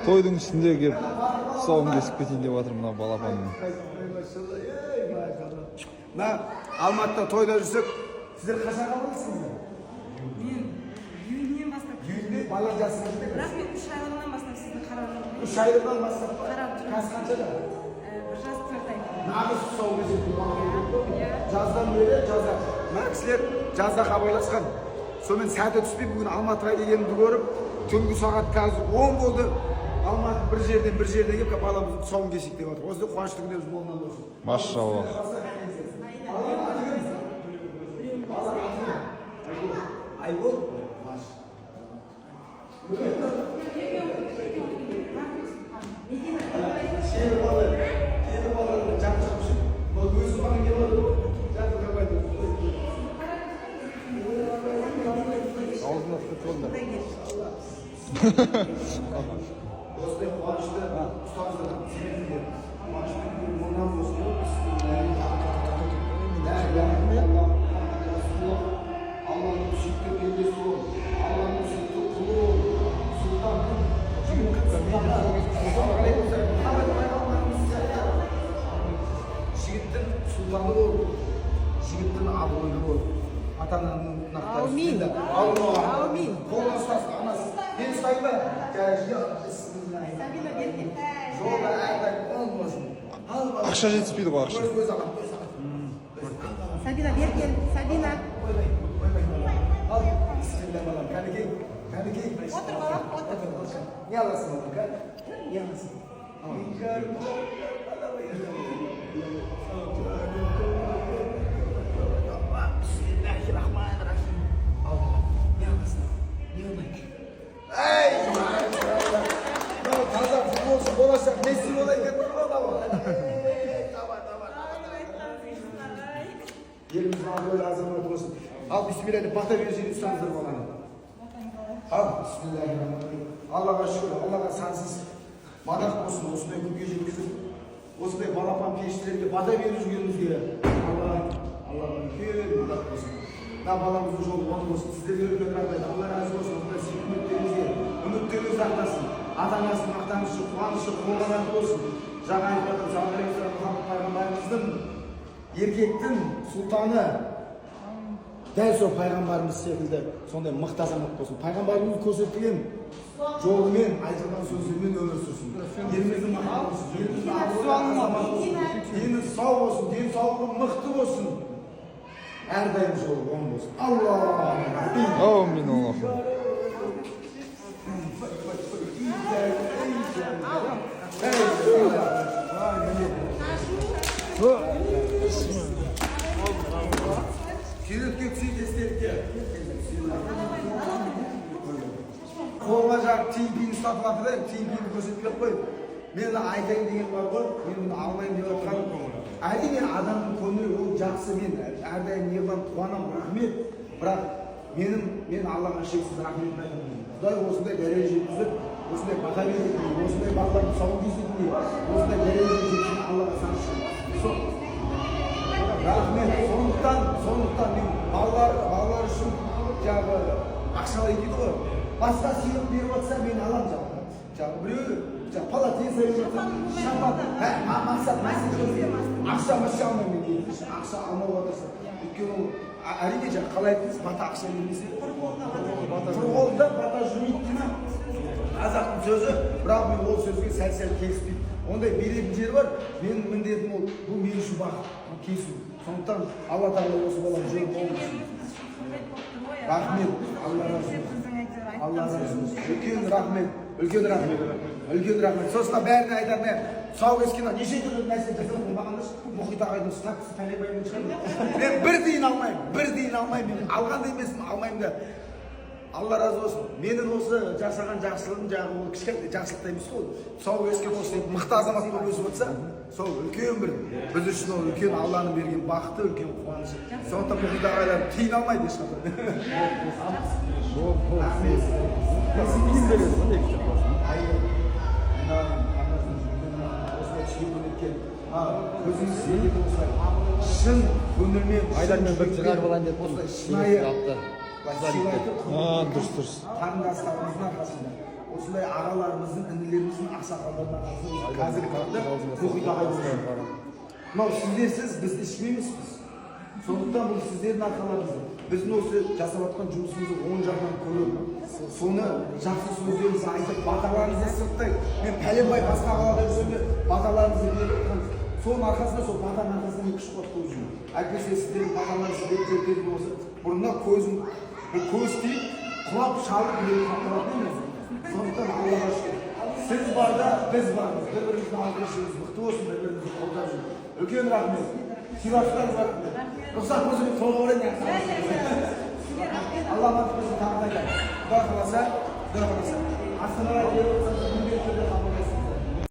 тойдың ішінде келіп тұсауын кесіп кетейін деп жатыр мына балапанның. Мына Алматыда тойда жүрсек, сіздер қашан қабылсыңыздар? Мен июньнен бастап. Июньде бала жасыңыз деп. Бірақ мен 3 айлығынан бастап сізді қарап жүрмін. 3 айлығынан бастап қарап жүрмін. Жас қаншада? Бір жас 4 ай. Нағыз тұсау кесетін жаздан бері жазда. Мына кісілер жазда хабарласқан. Сонымен сәті түспей бүгін Алматыға келгенімді көріп, түнгі сағат қазір 10 болды. Алматы бір жерден келіп баламыздың тұсауын кесейік деп отыр. Осы қуанышты күндеріңіз молынан болсын. Машаллах. Айгүл. Осындай қуанышты ұстаздар сендер қуанышты молынан болсын. Allah'ın sükûtu peydersi ol. Allah'ın sükûtu kulu ol. Sultanın жігіттің сұлтаны бол. Жігіттің абыройы бол. Ата-ананың нақтары үстінде. Аумин. Қолын ұстасын анасы. Мен ұстайын ба? Сабина берген. Жолда әрдайым он болсын. Ақша жетіспейді ғой ақша. Сабина берген. Сабина. Al, bismillah balam. Kanıkey. Otur balam, otur. Ne alasın balam? Ne alasın? Bismillahirrahmanirrahim. Allah. Ne alasın? Ne olmayın? Ey! Kazak futbolcu olacak. Messi olayken tamam. Yerimizin böyle azamlık olsun. Al bismillah, bata vereceğini üstünüzdür bana. Al bismillahirrahmanirrahim. Allah'a şükür, Allah'a sansız. Madak olsun, osundaki külge жеткізіп, осындай балапан періштелерге бата беріп жүргенімізге Allah'a үлкен мадақ болсын. Да баламыздың жолы оң болсын. Сіздерге үлкен рахмет. Allah разы болсын. Осындай үміттеріңізге, үміттеріңіз ақтасын. Ата-анасының мақтанышы, қуанышы, қолғанаты болсын. Жаңа айтып жатқан Мұхаммед пайғамбарымыздың еркектің сұлтаны дәл сол пайғамбарымыз секілді сондай мықты азамат болсын. Пайғамбарымыз көрсеткен жолымен, айтылған сөздермен өмір сүрсін. Еліміздің мақтаны болсын, еліміздің азаматы болсын, дені сау болсын, денсаулығы мықты болсын. Әрдайым жолы оң болсын. Аумин Аллах. Suretке түсейік естелікке. Қолға жақ тиын ұстатып жатыр да, тиын көрсетпей қойып. Мен айтайын деген бар ғой, мен алмайын деп жатқан. Әрине адамның көңілі ол жақсы, мен әрдайым неғылан қуанам, рахмет. Бірақ мен Аллаға шексіз рахмет айтамын. Құдай осындай дәреже жеткізіп, осындай бата беретін, осындай балалардың тұсауын кесетін, осындай дәреже жеткізетін Аллаға саншын. Рахмет. Сондықтан мен балалар үшін жаңағы ақшалай дейді ғой. Басқа сыйлық беріп отырса мен аламын жаңағы. Біреу палатен беріп отырса, шампан, мақсат мәселе ақша алмаймын мен дейді. Ақша алмау отырса. Өйткені ол әрине жаңағы қалай айтыңыз, бата ақша бермесе құр қолында бата жүрмейді деймін. Қазақтың сөзі, бірақ мен ол сөзге сәл келіспеймін. Ондай беретін жері бар, менің міндетім ол, бұл мен үшін бақыт, кесу. Сондықтан Алла Тағала осы балам жөн болсын. Рахмет, Алла разы болсын. Алла разы болсын. Үлкен рахмет. Сосын бәріне айтатын, тұсау кескенде неше түрлі нәрсе жасалып мағанды мұхит ағайдың статусы талайбаймен шығады. Мен бір дейін алмаймын. Алғанда емеспін, алмаймын да. Алла разы болсын. Менің осы жасаған жақсылығым жаңағы ол кішкентай жақсылықта емес қой. Тұсау кескен осы мықты азамат болып өсіп отырса, сол үлкен бір біз үшін ол үлкен Алланың берген бақыты, үлкен қуанышы. Сондықтан мұхит ағайлар тиын алмайды ешқандай. Шын көңілмен айдармен бір шығарып алайын деп шынайы Дұрыс. қарындастарымыздың арқасында осындай ағаларымыздың, інілеріміздің ақсақалдарына қатысты қазіргі таңда мұхит ағай мынау сіздерсіз біз ішмеймізбіз. Сондықтан бұл сіздердің арқаларыңыз. Біздің осы жасап жатқан жұмысымызды оң жағынан көріп, соны жақсы сөздеріңізді айтып, баталарыңызды сырттай. Мен пәленбай басқа қалада жүргенде баталарыңызды беріп жатқан. Соның арқасында, сол батаның арқасында мен күш қуат қойып жүрмін. Әйтпесе сіздердің баталарыңызды беріп болса, бұрында көз тиіп, құлап шалып беріп қалатын емес. Сондықтан Аллаға шүкір. Сіз барда біз бармыз. Бір-біріміздің алғышымыз мықты болсын, бір-бірімізді қолдап жүрміз. Үлкен рахмет. Сыйластарыңыз рахмет. Рұқсат болса мен солға орайын. Алла амандық болсын, тағы да айтайын. Құдай қаласа, Астанаға келіп